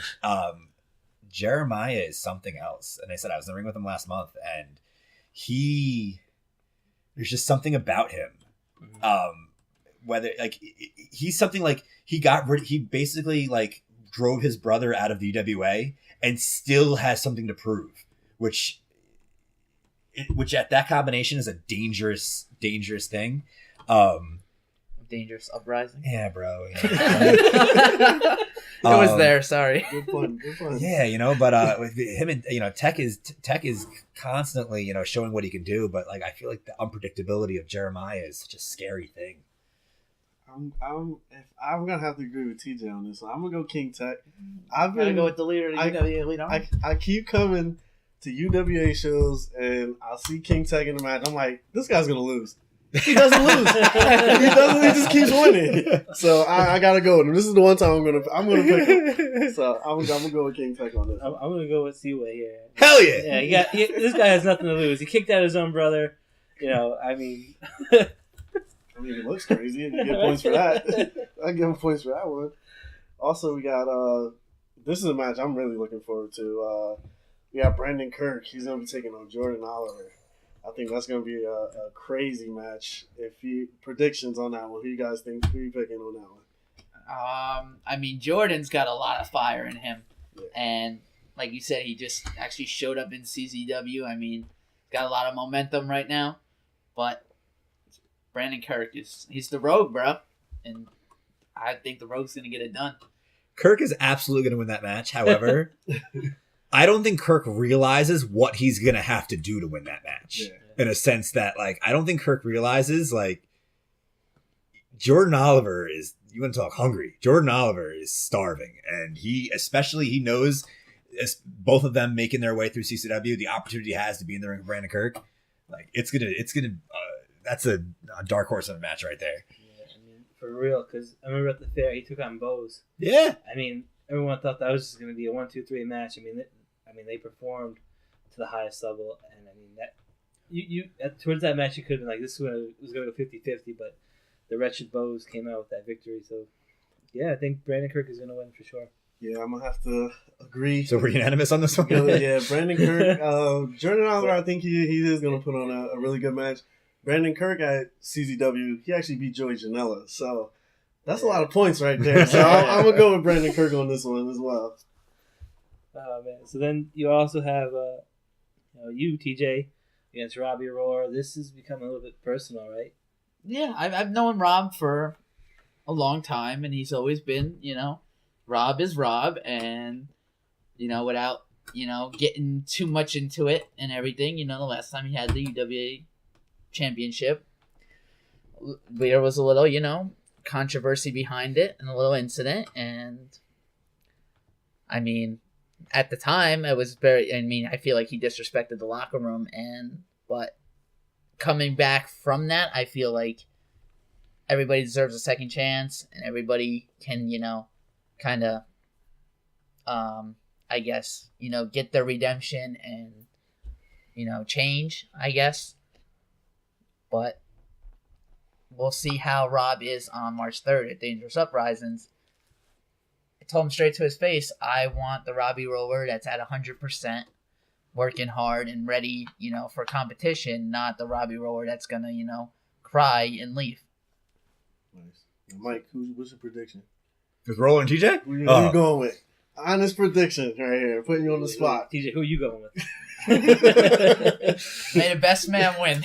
Jeremiah is something else. And I said I was in the ring with him last month, and there's just something about him. Whether like he's something like he basically like drove his brother out of the UWA and still has something to prove, which at that combination is a dangerous thing. Dangerous Uprising. Yeah, bro. It was there. Sorry. Good point. Yeah, but with him and Tech is constantly showing what he can do, but like I feel like the unpredictability of Jeremiah is such a scary thing. I'm gonna have to agree with TJ on this one. I'm gonna go King Tech. I'm gonna go with the leader of the UWA Elite. I keep coming to UWA shows and I'll see King Tech in the match. I'm like, this guy's gonna lose. He doesn't lose. He just keeps winning. So I gotta go with him. This is the one time I'm gonna pick him. So I'm gonna go with King Tech on this. I'm gonna go with Seaway here. Hell yeah! Yeah, this guy has nothing to lose. He kicked out his own brother. I mean, it looks crazy, and you get points for that. I give him points for that one. Also, we got this is a match I'm really looking forward to. We got Brandon Kirk. He's gonna be taking on Jordan Oliver. I think that's going to be a crazy match. Predictions on that one, who you guys think? Who are you picking on that one? I mean, Jordan's got a lot of fire in him. Yeah. And like you said, he just actually showed up in CZW. I mean, got a lot of momentum right now. But Brandon Kirk, he's the Rogue, bro. And I think the Rogue's going to get it done. Kirk is absolutely going to win that match. However, I don't think Kirk realizes what he's going to have to do to win that match. Yeah. In a sense that, like, I don't think Kirk realizes, like, Jordan Oliver is, you want to talk hungry. Jordan Oliver is starving. And he knows, both of them making their way through CCW, the opportunity he has to be in the ring with Brandon Kirk. Like, that's a dark horse of a match right there. Yeah, I mean, for real, because I remember at the fair, he took on Bose. Yeah. I mean, everyone thought that was just going to be a 1-2-3 match. I mean, they performed to the highest level, and I mean that towards that match you could have been like, this was going to go 50-50, but the wretched Bose came out with that victory. So yeah, I think Brandon Kirk is going to win for sure. Yeah, I'm gonna have to agree. So we're unanimous on this one. Yeah, Brandon Kirk, Jordan Oliver. I think he is going to put on a really good match. Brandon Kirk at CZW, he actually beat Joey Janela, so that's a lot of points right there. So I'm gonna go with Brandon Kirk on this one as well. Oh man! So then you also have you TJ against Robbie Roar. This has become a little bit personal, right? Yeah, I've known Rob for a long time, and he's always been, Rob is Rob, and without getting too much into it and everything. The last time he had the UWA championship, there was a little controversy behind it and a little incident, and I mean, at the time it was I feel like he disrespected the locker room, but coming back from that, I feel like everybody deserves a second chance, and everybody can kind of I guess get their redemption and change, I guess. But we'll see how Rob is on March 3rd at Dangerous Uprisings. I told him straight to his face, I want the Robbie Roller that's at 100%, working hard and ready, for competition, not the Robbie Roller that's going to, cry and leave. Nice. Mike, what's your prediction? With Roller and TJ? Who you going with? Honest prediction right here, putting you on the spot. TJ, who are you going with? May the best man win.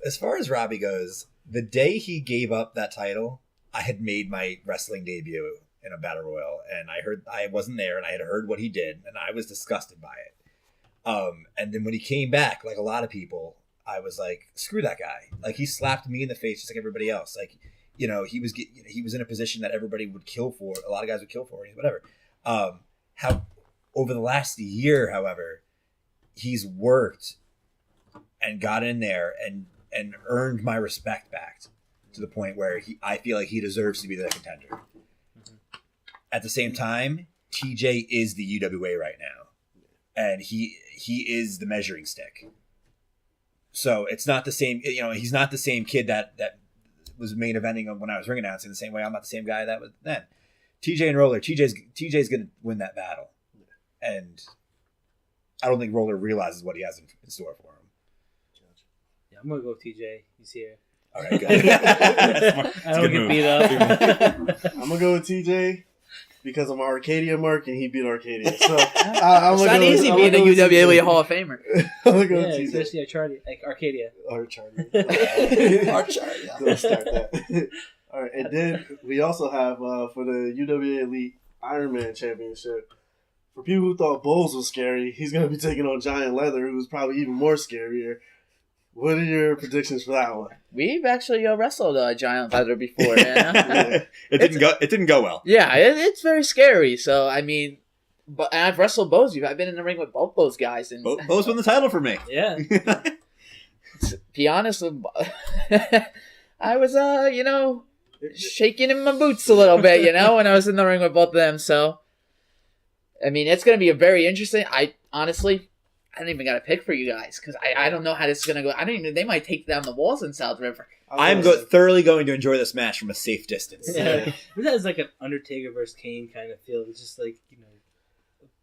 As far as Robbie goes, the day he gave up that title, I had made my wrestling debut in a battle royal, and I wasn't there, and I had heard what he did, and I was disgusted by it. And then when he came back, like a lot of people, I was like, screw that guy. Like, he slapped me in the face just like everybody else. Like, he was in a position that everybody would kill for. A lot of guys would kill for, whatever. How over the last year, however, he's worked and got in there and earned my respect back to the point where I feel like he deserves to be the contender. Mm-hmm. At the same time, TJ is the UWA right now, and he is the measuring stick. So it's not the same. He's not the same kid that was main eventing when I was ring announcing. The same way I'm not the same guy that was then. TJ and Roller, TJ's going to win that battle, and I don't think Roller realizes what he has in store for him. Yeah, I'm gonna go with TJ. He's here. All right, good. I don't get beat up. I'm gonna go with TJ because I'm an Arcadia mark and he beat Arcadia. So I'm It's not easy being a UWA Hall of Famer. I'm gonna go Yeah, with TJ. especially Arcadia. Arcadia. Arcadia. Don't start that. All right, and then we also have for the UWA Elite Ironman Championship. For people who thought Bowles was scary, he's going to be taking on Giant Leather, who's probably even more scarier. What are your predictions for that one? We've actually wrestled Giant Leather before, man. It didn't go well. Yeah, it's very scary. So I mean, but I've wrestled both of you. I've been in the ring with both those guys, and Both won the title for me. Yeah. to be honest, I was shaking in my boots a little bit, when I was in the ring with both of them. So. I mean, it's going to be a very interesting. I don't even got a pick for you guys because I don't know how this is going to go. They might take down the walls in South River. I'm thoroughly going to enjoy this match from a safe distance. Yeah. This has like an Undertaker versus Kane kind of feel. It's just like,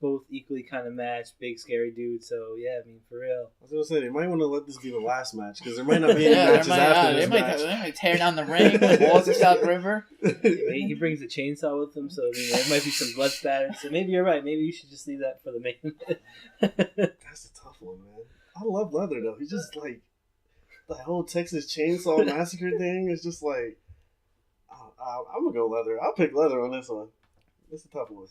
both equally kind of match, big scary dude. So yeah, I mean, for real. I was gonna say they might want to let this be the last match because there might not be any matches after this match. They might tear down the ring, the walls of South River. He brings a chainsaw with him, so there might be some blood spatter. So maybe you're right. Maybe you should just leave that for the main. That's a tough one, man. I love Leather though. He's just like the whole Texas Chainsaw Massacre thing is just like. I'm gonna go Leather. I'll pick Leather on this one. It's a tough one.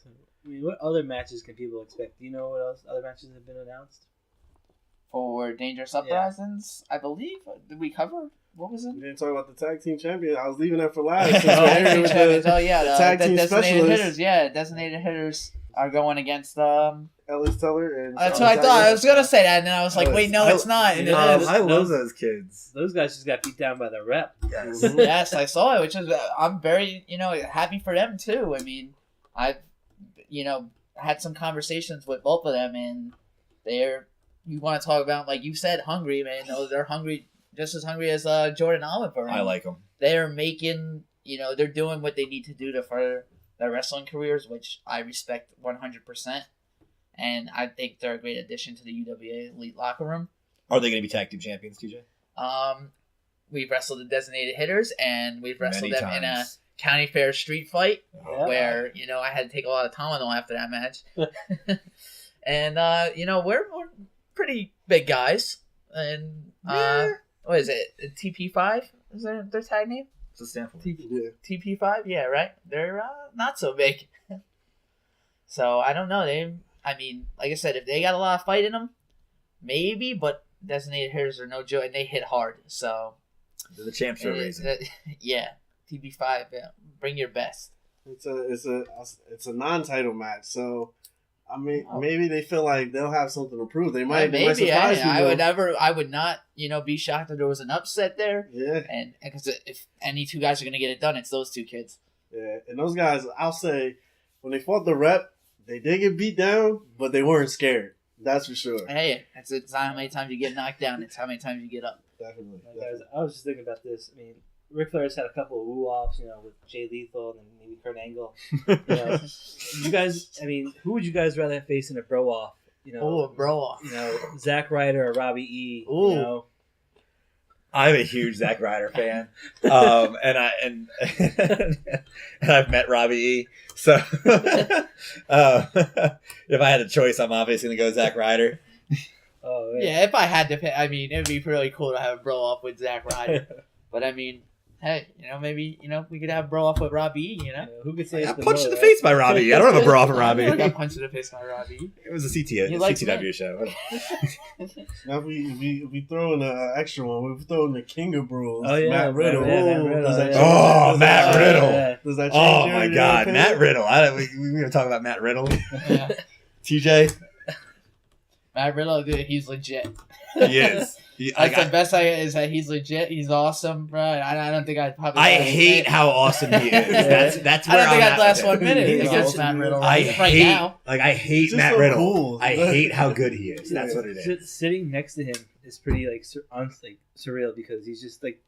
I mean, what other matches can people expect? Do you know what else other matches have been announced? For Dangerous Uprisings, I believe. Did we cover? What was it? We didn't talk about the tag team champion. I was leaving that for last. The tag team designated specialists. hitters. Yeah, designated hitters are going against Ellis Teller and. That's what I thought. I was gonna say that, and then I was like, "Wait, no, it's not." And it is. I love those kids. Those guys just got beat down by the rep. Yes. Yes, I saw it, which is I'm very happy for them too. I mean, I've had some conversations with both of them, and you want to talk about, like you said, hungry, man. They're hungry, just as hungry as Jordan Oliver. I like them. They're making, they're doing what they need to do to further their wrestling careers, which I respect 100%. And I think they're a great addition to the UWA Elite locker room. Are they going to be tag team champions, TJ? We've wrestled the designated hitters, and we've wrestled Many them times. in a county fair street fight Yeah. where I had to take a lot of Tylenol after that match. And we're pretty big guys, and what is it? TP5 is their tag name? What's the stand for? Yeah. TP5, yeah, right. They're not so big. So I don't know. I mean, like I said, if they got a lot of fight in them, maybe. But designated hitters are no joke, and they hit hard. So They're the champs for a reason. Yeah, TP5, bring your best. It's a non-title match, so I mean maybe they feel like they'll have something to prove. They might Maybe surprise people. I would not be shocked if there was an upset there. Yeah, and because if any two guys are gonna get it done, it's those two kids. yeah, and those guys, I'll say, when they fought the rep, they did get beat down, but they weren't scared. That's for sure. Hey, it's not how many times you get knocked down; it's how many times you get up. Definitely. Guys, I was just thinking about this. I mean, Ric Flair's had a couple of woo-offs, with Jay Lethal and then maybe Kurt Angle. You guys, I mean, who would you guys rather face in a bro-off? A bro-off. Zack Ryder or Robbie E. Ooh. I'm a huge Zack Ryder fan, and I've met Robbie E. So if I had a choice, I'm obviously gonna go Zack Ryder. Oh Yeah, if I had to pick, I mean, it would be really cool to have a bro-off with Zack Ryder. But I mean, hey, maybe we could have a bro-off with Robbie E. Who could say I it's got the punched in mo, the right? face by Robbie E. I don't have a bra for Robbie. I got punched in the face by Robbie E. It was a He likes CTW men. show. Now we throw in an extra one. We throw in the King of Bros. Oh, yeah. Matt Riddle. Yeah, Matt Riddle. Does that Yeah. change- Oh, does Matt that- Riddle. Yeah. Does that change Oh your my God, opinion? Matt Riddle! We're gonna talk about Matt Riddle. Yeah. TJ, Matt Riddle, dude, he's legit. He is. That's the best I is that he's legit. He's awesome, bro. I don't think I'd probably. I hate how awesome he is. That's I where don't think I'm I'd last at. 1 minute. He's He's awesome. Matt Riddle I right hate, now. I hate just Matt so Riddle. cool. I hate how good he is. That's what it is. Sitting next to him is pretty like honestly surreal because he's just like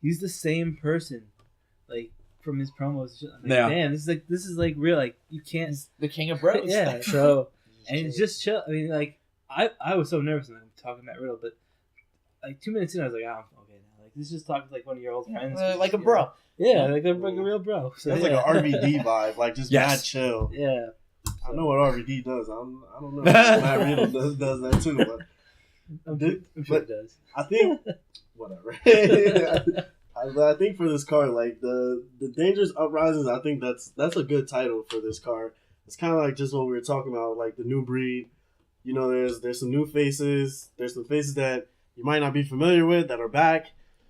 he's the same person, like from his promos. I'm like, Yeah. man, this is like real. Like you can't. He's the king of bros. Yeah. So and it's just chill. I mean, like I was so nervous when I'm talking to Matt Riddle, but like 2 minutes in, I was like, oh, okay, now like this is just talking like one of your old friends, Like a bro. Yeah, like a real bro. So That's like an RVD vibe, like just mad chill. Yeah. I know what RVD does. I don't know. Matt Riddle does that too, but I'm sure it does. I think whatever. I think for this card, like the Dangerous Uprisings, I think that's a good title for this card. It's kind of like just what we were talking about, like the new breed. You know, there's some new faces. There's some faces that you might not be familiar with that are back,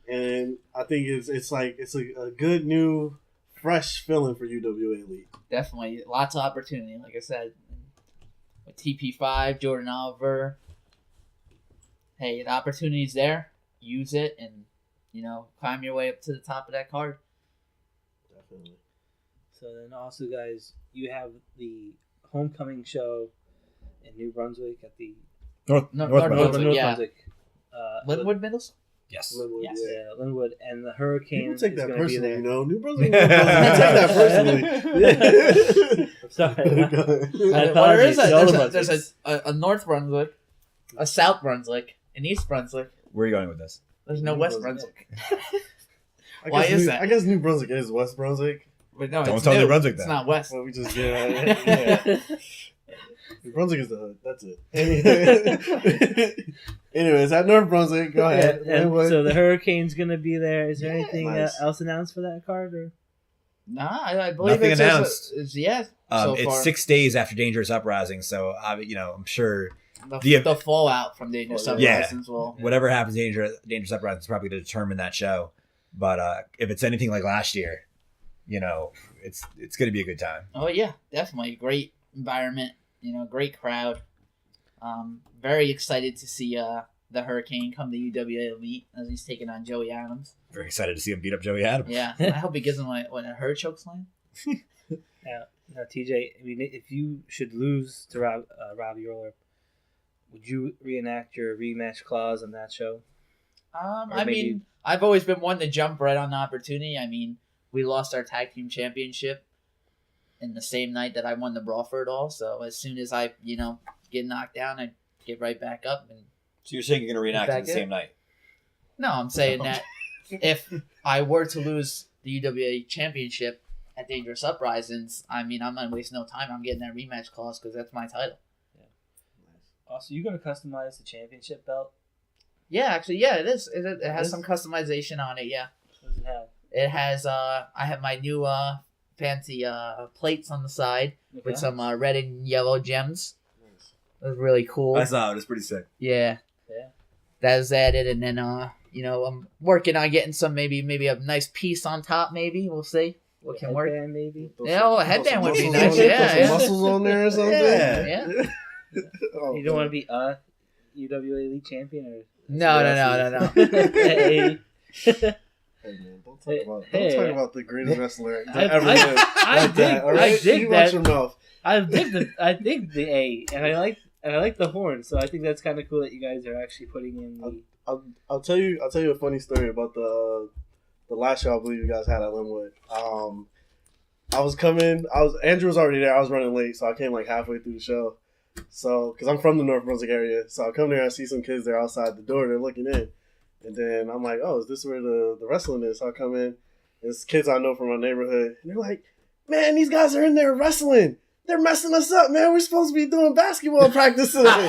and I think it's a good new, fresh feeling for UWA Elite. Definitely. Lots of opportunity, like I said. With TP5, Jordan Oliver. Hey, the opportunity's there. Use it and, climb your way up to the top of that card. Definitely. So then also, guys, you have the homecoming show in New Brunswick at the North Brunswick, yeah. Brunswick. Linwood Middles? Yes. Linwood, Yes. yeah. Yeah, Linwood, and the Hurricane People take is that going to be personally, there. New Brunswick. You take that personally. I'm sorry. My Well, there is apologies to all of there's us. a North Brunswick, a South Brunswick, an East Brunswick. Where are you going with this? There's no New West Brunswick. Brunswick. I Why guess is New- that? I guess New Brunswick is West Brunswick. But no, Don't it's tell new. New Brunswick It's that. not West. Well, we just yeah. New Brunswick is the hood. That's it. Anyways, at North Brunswick, go ahead. Yeah, and Linwood. so the Hurricane's going to be there. Is there anything Nice. else announced for that card? Or? Nah, I believe Nothing it's announced. So It's far. 6 days after Dangerous Uprising, so I'm sure the- The fallout from Dangerous Yeah. Uprisings will. whatever happens in Dangerous Uprising is probably to determine that show. But if it's anything like last year, it's going to be a good time. Oh yeah, definitely great environment. Great crowd. Very excited to see the Hurricane come to UWA Elite as he's taking on Joey Adams. Very excited to see him beat up Joey Adams. Yeah, I hope he gives him a hurt choke slam. Now, TJ, I mean, if you should lose to Robbie Roller, would you reenact your rematch clause on that show? I mean, I've always been one to jump right on the opportunity. I mean, we lost our tag team championship in the same night that I won the Brawl for It All. So as soon as I, get knocked down, I get right back up. And So you're saying you're going to reenact it the same night? no, I'm saying that if I were to lose the UWA championship at Dangerous Uprisings, I mean, I'm not wasting no time. I'm getting that rematch clause because that's my title. Also, you going to customize the championship belt? Yeah, actually, yeah, it is. It has some customization on it. Yeah, What does it have? it has. I have my new fancy plates on the side with some red and yellow gems. It was really cool. I saw it. It's pretty sick. Yeah. That was added, and then I'm working on getting some maybe a nice piece on top. Maybe we'll see what can work. Headband, maybe. Yeah, a headband would be Muscles nice. on it, Yeah, put some yeah. muscles on there or something. Yeah. Oh, You don't want to be a UWA Elite champion, or No. Hey. Hey man, don't talk about the greatest wrestler I- ever I- lived. I Like that, dig- all right? I dig You that. watch your mouth. I dig the A, and I like the horn. So I think that's kind of cool that you guys are actually putting in the. I'll tell you a funny story about the last show I believe you guys had at Linwood. Andrew was already there. I was running late, so I came like halfway through the show. So, because I'm from the North Brunswick area, so I come there and I see some kids there outside the door. They're looking in, and then I'm like, "Oh, is this where the wrestling is?" So I come in. There's kids I know from my neighborhood, and they're like, "Man, these guys are in there wrestling. They're messing us up, man. We're supposed to be doing basketball practice today."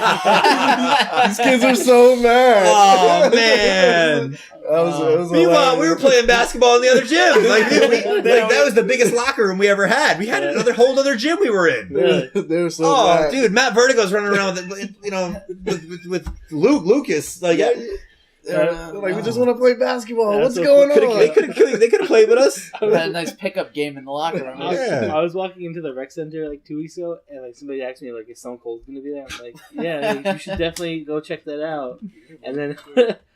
These kids are so mad. Oh, man. It was Meanwhile, we were hilarious. playing basketball in the other gym. That was the biggest locker room we ever had. We had another whole other gym we were in. They were so Oh, mad. dude, Matt Vertigo's running around with Lucas. Like, They're like, we just want to play basketball. Yeah, What's so going could- on? They could have played with us. We had a nice pickup game in the locker room. Yeah. I was walking into the rec center like 2 weeks ago, and like somebody asked me like, "Is Stone Cold gonna be there?" I'm like, "Yeah, like, you should definitely go check that out." And then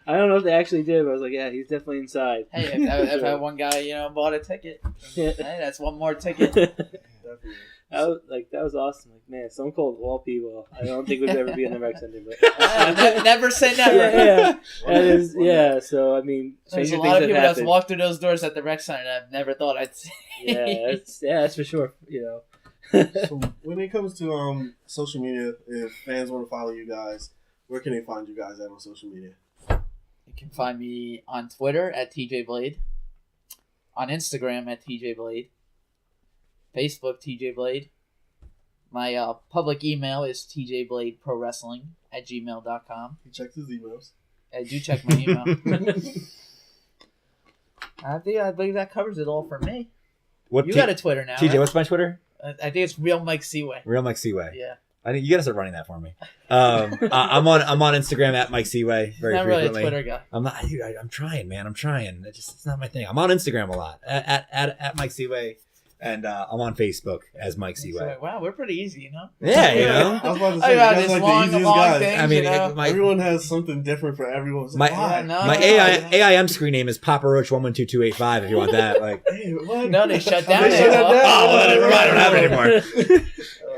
I don't know if they actually did, but I was like, "Yeah, he's definitely inside." Hey, if that one guy, bought a ticket, hey, that's one more ticket. Definitely. That was awesome. Like, man, Stone Cold of all people. I don't think we'd ever be in the rec center, but Never say never. yeah. That is, yeah. So I mean, There's a stranger lot of things people have that's happened. walked through those doors at the rec center that I've never thought I'd see. That's for sure. You know. So when it comes to social media, if fans want to follow you guys, where can they find you guys at on social media? You can find me on Twitter at TJ Blade, on Instagram at TJ Blade, Facebook TJ Blade. My public email is tjbladeprowrestling@gmail.com. He checks his emails. I do check my email. I believe that covers it all for me. What You got a Twitter now, TJ? right? What's my Twitter? I think it's Real Mike Seaway. Real Mike Seaway. Yeah. I think you gotta start running that for me. I'm on Instagram at Mike Seaway very Not really a frequently. Twitter guy. I'm not. I'm trying, man. I'm trying. It's not my thing. I'm on Instagram a lot at Mike Seaway, and I'm on Facebook as Mike Seaway. Wow, we're pretty easy, Yeah, you know. I was about to I say, you got guys this like long, the easiest long guys. thing. I mean, you know? Everyone has something different for everyone. It's My like, why? no. my AIM screen name is Papa Roach 112285. If you want that, like. Hey, what? No, they shut down. They shut that down. Oh, well, never mind. I don't have it anymore.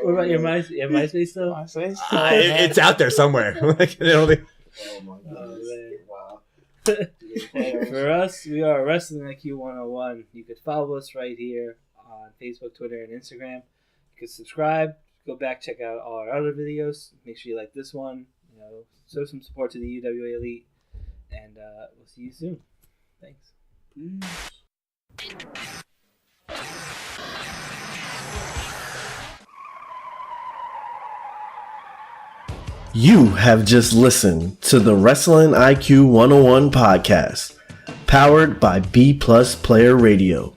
What about your MySpace though? It's out there somewhere. Like, it'll be- Oh my Oh, goodness. man. Wow. For us, we are Wrestling IQ 101. You could follow us right here on Facebook, Twitter, and Instagram. You could subscribe. Go back, check out all our other videos. Make sure you like this one. Show some support to the UWA Elite, and we'll see you soon. Thanks. You have just listened to the Wrestling IQ 101 podcast, powered by B Plus Player Radio.